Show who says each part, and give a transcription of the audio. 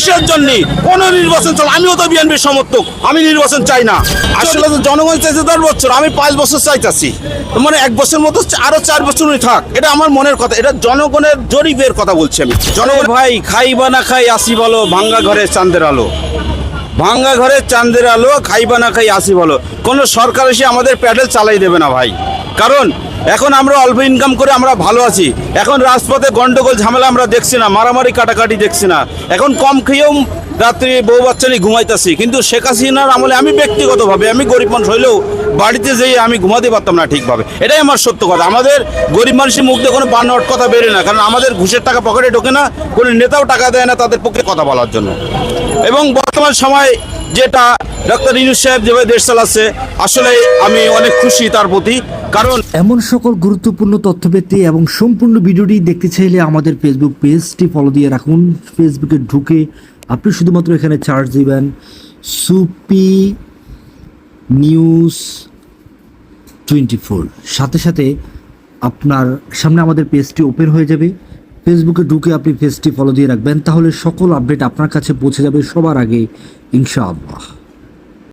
Speaker 1: কিসের জন্য কোন নির্বাচন চল? আমিও তো বিএনপির সমর্থক, আমি নির্বাচন চাই না। আসলে তো জনগণ চাইছে 10 বছর, আমি 5 বছর চাইতাছি। মানে 1 বছর মতো আরো 4 বছরই থাক, এটা আমার মনের কথা, এটা জনগণের জরিপের কথা বলছি আমি। জনগণ ভাই, খাই বা না খাই আসি বলো, ভাঙ্গা ঘরে চাঁদের আলো, ভাঙ্গা ঘরে চাঁদের আলো, খাই বা না খাই আসি বলো। কোনো সরকার এসে আমাদের প্যাডেল চালাই দেবে না ভাই, কারণ এখন আমরা অল্প ইনকাম করে আমরা ভালো আছি। এখন রাজপথে গন্ডগোল ঝামেলা আমরা দেখছি না, মারামারি কাটাকাটি দেখছি না। এখন কম খেয়েও রাত্রি বউ বাচ্চা নিয়ে ঘুমাইতেছি। কিন্তু শেখ হাসিনার আমলে আমি ব্যক্তিগতভাবে, আমি গরিব মানুষ হইলেও বাড়িতে যেয়ে আমি ঘুমাতে পারতাম না ঠিকভাবে। এটাই আমার সত্য কথা। আমাদের গরিব মানুষের মুখ দিয়ে কোনো বানোয়াট কথা বেরে না, কারণ আমাদের ঘুষের টাকা পকেটে ঢোকে না, কোনো নেতাও টাকা দেয় না তাদের পক্ষে কথা বলার জন্য। এবং বর্তমান সময় যেটা ডক্টর ইউনূস সাহেব যেভাবে দেশ চালাচ্ছে, আসলে আমি অনেক খুশি তার প্রতি। কারণ
Speaker 2: এমন সকল গুরুত্বপূর্ণ তথ্য পেতে এবং সম্পূর্ণ ভিডিওটি দেখতে চাইলে আমাদের ফেসবুক পেজটি ফলো দিয়ে রাখুন। ফেসবুকে ঢুকে আপনি শুধুমাত্র এখানে সার্চ দিবেন সুপি নিউজ 24, সাথে সাথে আপনার সামনে আমাদের পেজটি ওপেন হয়ে যাবে। ফেসবুকে ঢুকে আপনি পেজটি ফলো দিয়ে রাখবেন, তাহলে সকল আপডেট আপনার কাছে পৌঁছে যাবে সবার আগে, ইনশাআল্লাহ।